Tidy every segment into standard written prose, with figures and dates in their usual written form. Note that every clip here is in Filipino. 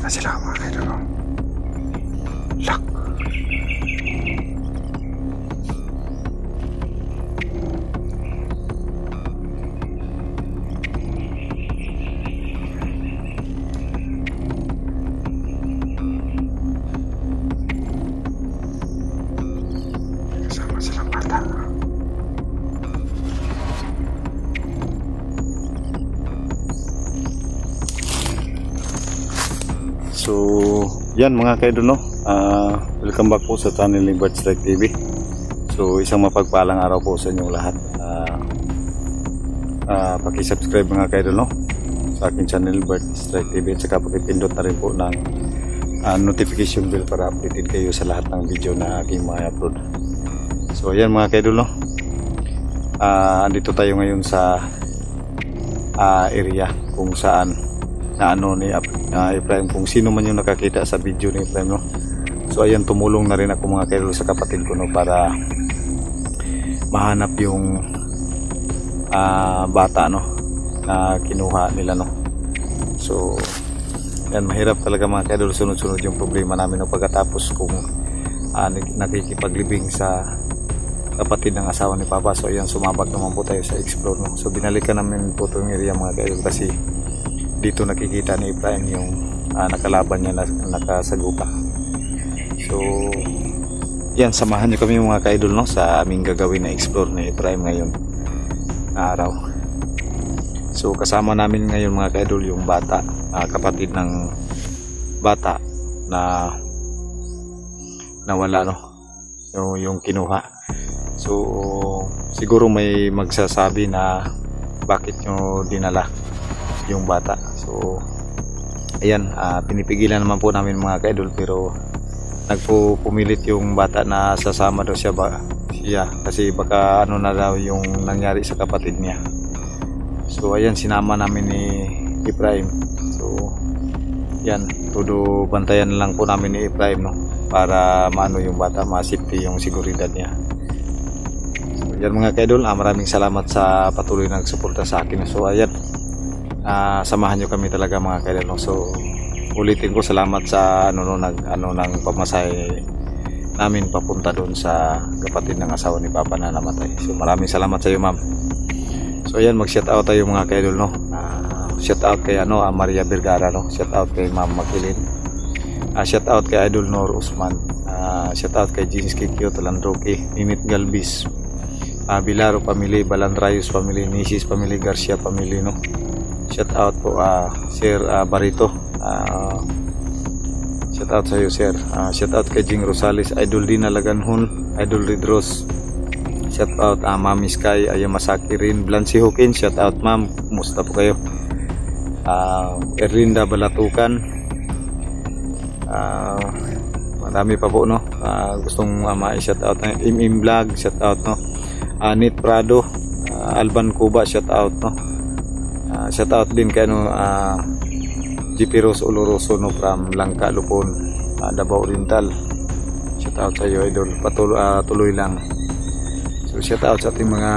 na sila mga kaidol. Lock. Kasama silang bata. So, yan mga kaidol, no? Welcome back po sa channel ni Bird Strike TV. So, isang mapagpalang araw po sa inyong lahat. Paki-subscribe mga kaidol, no? Sa aking channel Bird Strike TV. At saka pakipindot na rin po ng notification bell para updated kayo sa lahat ng video na aking mga upload. So, yan mga kaidol, no? Andito tayo ngayon sa area kung saan na ano ni Efraim, kung sino man yung nakakita sa video ni Efraim, no? So ayan, tumulong na rin ako mga kaidol sa kapatid ko, no, para mahanap yung bata, no, na kinuha nila, no. So yan, mahirap talaga mga kaidol, sunod-sunod yung problema namin, no, pagkatapos kung nakikipaglibing sa kapatid ng asawa ni Papa. So ayan, sumabak naman po tayo sa explore, no. So binalikan namin po itong area mga kaidol kasi dito nakikita ni Efraim yung nakalaban niya na nakasagupa. So yan, samahan niyo kami mga kaidol, no, sa aming gagawin na explore ni Efraim ngayon na araw. So kasama namin ngayon mga kaidol yung bata, kapatid ng bata na nawala, no, yung kinuha. So siguro may magsasabi na bakit nyo dinala yung bata. So ayan, pinipigilan naman po namin mga kaidol, pero nagpupumilit yung bata na sasama daw siya kasi baka ano na daw yung nangyari sa kapatid niya. So ayan, sinama namin ni Efraim. So yan, todo bantayan lang po namin ni Efraim, no, para maano yung bata, ma-safety yung seguridad niya. So yan mga kaidol, maraming salamat sa patuloy na nagsuporta sa akin. So ayan, samahan nyo kami talaga mga kaidol, no? So ulitin ko, salamat sa ng pamasahe namin papunta doon sa kapatid ng asawa ni Papa na namatay. So maraming salamat sa iyo, ma'am. So ayan, mag shout out tayo mga kaidol, no. Shout out kay Maria Vergara, no. Shout out kay Ma'am Makilin. Shout out kay Idol Nor Usman. Shout out kay Jeans Kikyo Talandroke, Ninit Galbis, Bilaro family, Balandrayos family, Nisis family, Garcia family, no. Shout out po Sir Barito. Shout out sa iyo, sir. Shout out kay Jing Rosales, Idol Dina Laganhon, Idol Redros. Shout out Mami Sky Ayamasaki rin, Blancy Hawkins. Shout out ma'am, kumusta po kayo? Erlinda Balatukan. Marami pa po, no. Gustong ma-shout out na Im Vlog, shout out, no. Nit Prado, Alban Cuba, shout out, no. Shout out din kay Jipiros Oloroso, no, from Langka, Lupon, Davao Oriental. Shout out sa iyo, idol. Tuloy lang. So shout out sa ating mga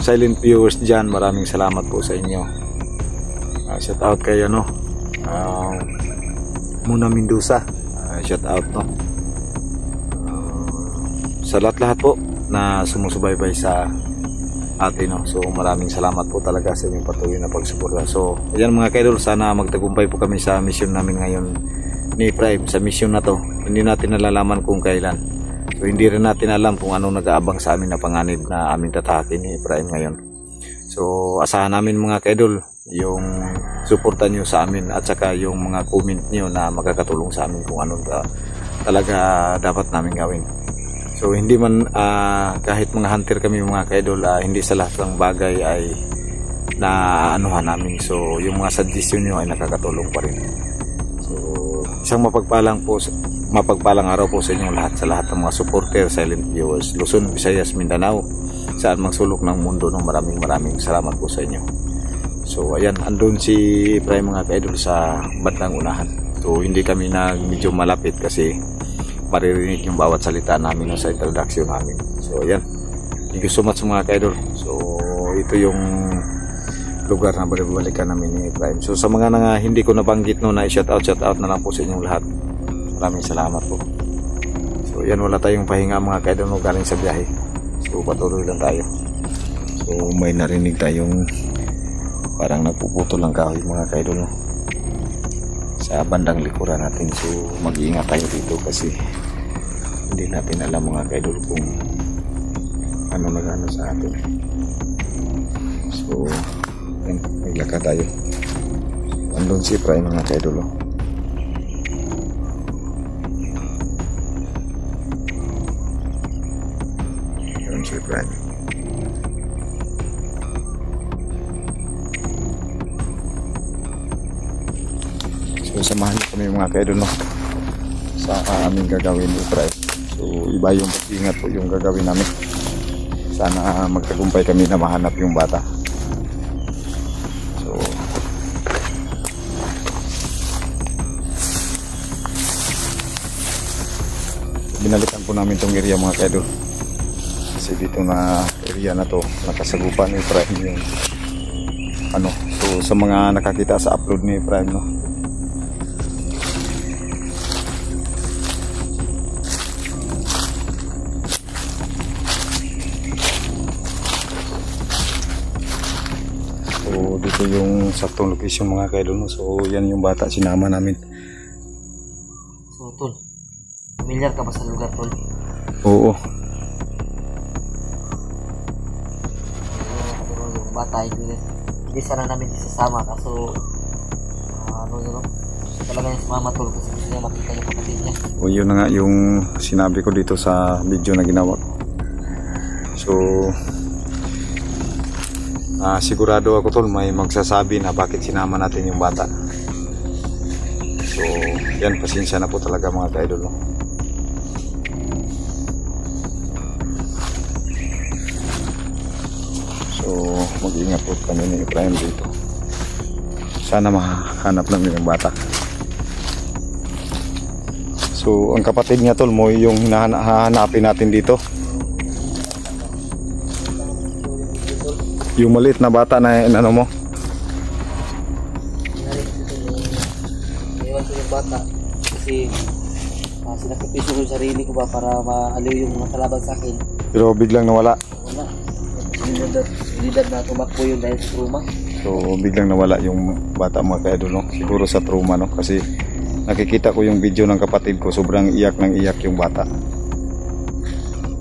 silent viewers dyan, maraming salamat po sa inyo. Shout out kay Muna Mendoza, shout out, no. Sa lahat po na sumusubaybay sa atin, no. So maraming salamat po talaga sa inyong patuloy na pagsuporta. So ayan mga kaidol, sana magtagumpay po kami sa mission namin ngayon ni Efraim. Sa mission na to, hindi natin nalalaman kung kailan. So hindi rin natin alam kung anong nag-aabang sa amin na panganib na aming tatahakin ni Efraim ngayon. So asahan namin mga kaidol yung suporta nyo sa amin, at saka yung mga comment nyo na makakatulong sa amin kung anong talaga dapat namin gawin. So hindi man kahit mga hunter kami mga kaidol, hindi sa lahat ng bagay ay naanuhan namin. So yung mga suggestion nyo ay nakakatulong pa rin. So isang mapagpalang araw po sa inyong lahat, sa lahat ng mga supporter, silent viewers, Luzon, Visayas, Mindanao, saan mang sulok ng mundo, no. Maraming salamat po sa inyo. So ayan, andun si Efraim mga kaidol sa bandang unahan. So hindi kami medyo malapit kasi maririnig yung bawat salita namin, no, sa introduction namin. So ayan, thank you so much mga kaidol. So ito yung lugar na balik-balikan namin ni Prime. So sa mga hindi ko nabanggit no, na shout out na lang po sa inyong lahat. Maraming salamat po. So yan, wala tayong pahinga mga kaidol no, galing sa biyahe. So patuloy lang tayo. So may narinig tayong parang nagpuputol ng kahoy mga kaidol no, sa bandang likuran natin. So mag-iingat tayo dito kasi hindi natin alam mga kaidol kung ano nag-ano sa atin. So yan, maglakad tayo. Andun si Prime mga kaidol oh. Andun si Prime. So samahan niyo kami mga kaidol no, sa aming gagawin ni Prime. So iba yung pag-ingat po yung gagawin namin. Sana magtagumpay kami na mahanap yung bata. So binalikan po namin tong area mga kaidol. Kasi dito na area na to nakasagupan ni Prime yung ano. So sa mga nakakita sa upload ni Prime no, so dito yung saktong location mga kaidol no. So yan yung bata sinama namin. So tol, familiar ka ba sa lugar tol? Oo. Yung bata hindi sana namin isasama kaso ano yun no? Talaga yung sumama tol kasi gusto niya makita yung kapatid niya. O yun na nga yung sinabi ko dito sa video na ginawa ko. So sigurado ako tol may magsasabi na bakit sinama natin yung bata. So yan, pasensya na po talaga mga kaidol no? So mag-ingat po kami ni Prime dito. Sana mahanap namin yung bata. So ang kapatid niya tol mo yung hinahanapin natin dito. Yung maliit na bata na ano mo. Iwan ko yung bata kasi sinakripisyo ko yung sarili ko ba para maaliw yung mga kalaban sa akin. Pero biglang nawala. Wala. Sinidad na tumakbo yun dahil sa trauma. So biglang nawala yung bata mga kaidol no? Siguro sa trauma no? Kasi nakikita ko yung video ng kapatid ko, sobrang iyak ng iyak yung bata.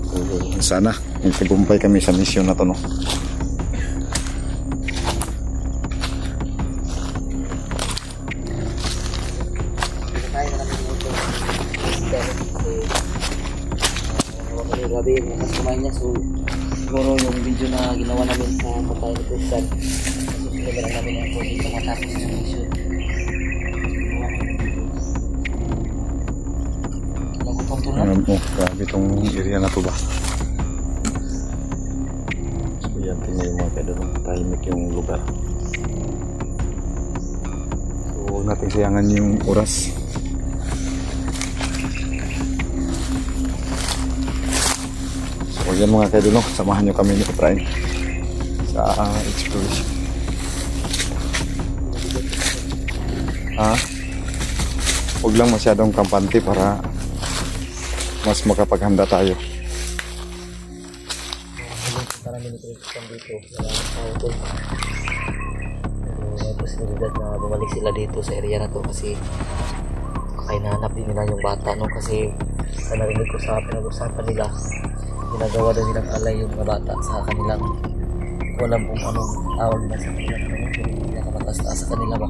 So sana magtagumpay kami sa mission na to no? Grabe yung mga kumain niya. So siguro yung video na ginawa namin sa patay ni Tristan, susunod lang namin ang pwede sa matapos yung mission. Grabe itong area na to ba. So yan, tingnan yung mga kaidol, tahimik yung lugar. So huwag natin sayangan yung oras. So yan mga kaidol no, samahan nyo kami ni Prime sa exploration. Huwag lang masyadong kampante para mas makapaghanda tayo. Para minitirikan dito, wala nang tao to. Pero may posibilidad na bumalik sila dito sa area na to kasi kakainahanap din nila yung bata no, kasi sa narinig ko sa pinag-usapan nila, ginagawa daw nilang alay yung mga bata sa kanilang, hindi ko alam kung anong tawag nila sa kanila, pero pinakamataas-taas sa kanila ba.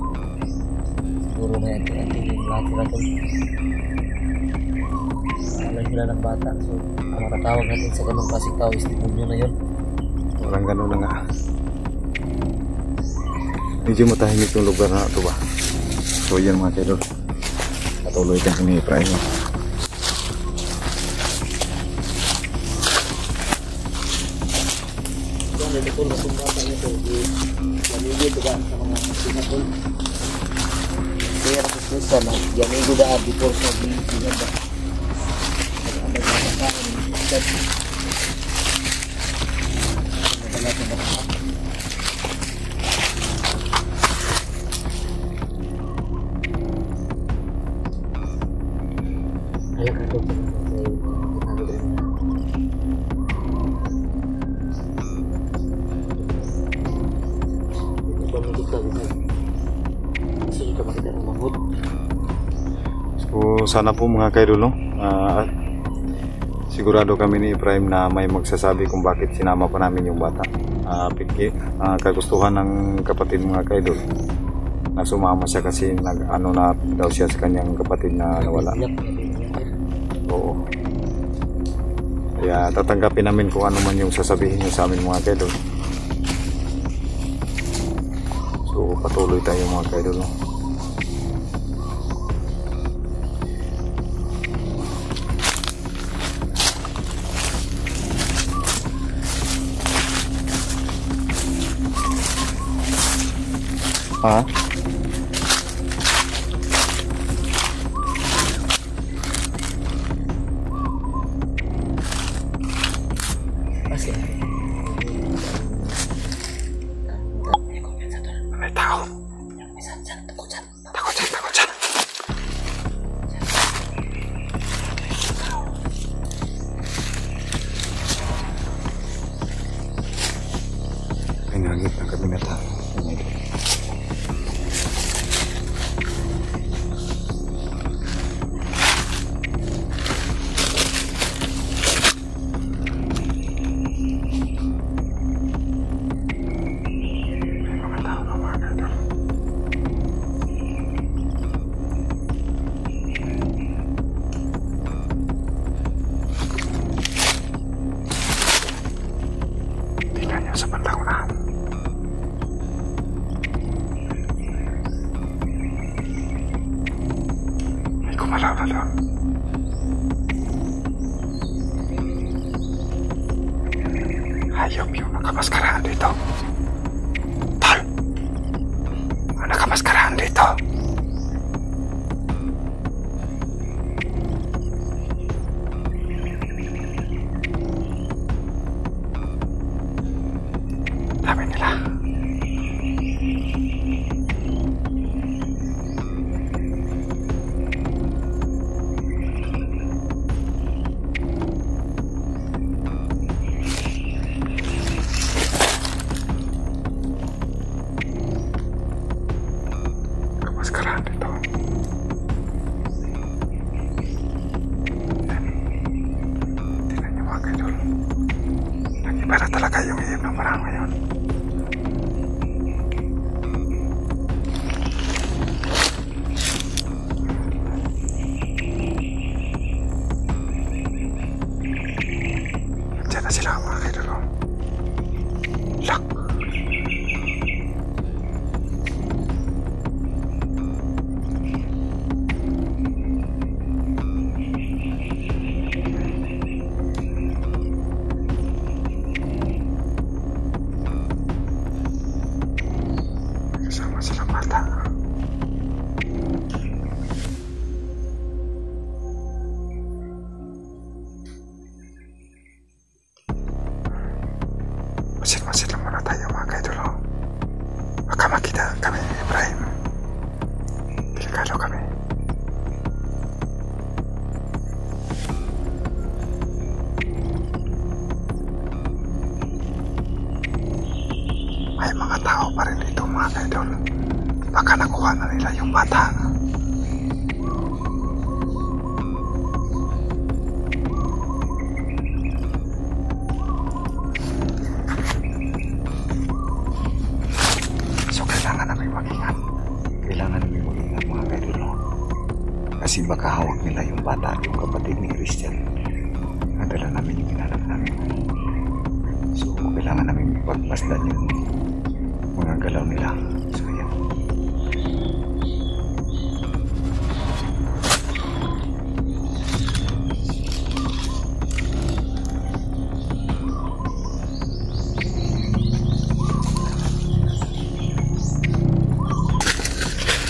Siguro may anting-anting yung lahat nila to. Alay nila ng bata, so ang matatawag natin sa ganong klaseng tao is demonyo na yun. Parang gano'n na nga. Medyo matahimik yung lugar na ito ba. So yan mga kaidol, patuloy ka ni Prime. Ito po na sumbata nito, yamigo daan sa mga sinatol. Kaya nakususan na yamigo daan before sa binigyan ba. Nag-amay na makain, sigurado kung may mga ginagawa na. Hindi ba may kita bisa? Gusto nyo ka makita ng mamut? So sana po mga kaidol, no? Sigurado kami ni Efraim na may magsasabi kung bakit sinama pa namin yung bata. Kagustuhan ng kapatid mga kaidol na sumama siya kasi ano na daw siya sa kanyang kapatid na nawala. Oo. Kaya tatanggapin namin kung ano man yung sasabihin niya sa amin mga kaidol. So patuloy tayo mga kaidol, no? Ha? Kasi may tao. takot dyan. Takot dyan, takot dyan. Pinagit ng kami na tao. Sa bandang unahan. May kumalaw na doon. Hayop yung nakamaskarahan dito. Tol! Ang nakamaskarahan dito. Dami nila. Kamaskarahan dito. Tingnan niyo mga kaidol. Nag-iba na talaga yung ihip ng parang ngayon. Diyan na sila mga kaidol. Lock. Kasama silang bata. Masin-masin lang muna tayo mga kaidol. Baka makita kami ni Efraim. Delikado kami. May mga tao pa rin dito mga kaidol. Baka nakuha na nila yung bata. So kailangan namin mag-ingat. Kailangan namin mag-ingat mga kaidol. Kasi baka hawak nila yung bata at yung kapatid ni Christian. Nadala namin yung hinanap namin. So kailangan namin pagpasdan yung mga galaw nila. So yan.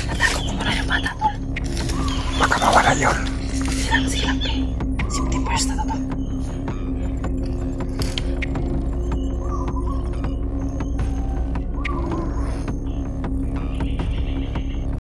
Natago ko muna yung bata, tol. Baka mawala yun. Silang-silang, eh. Safety first na to, tol.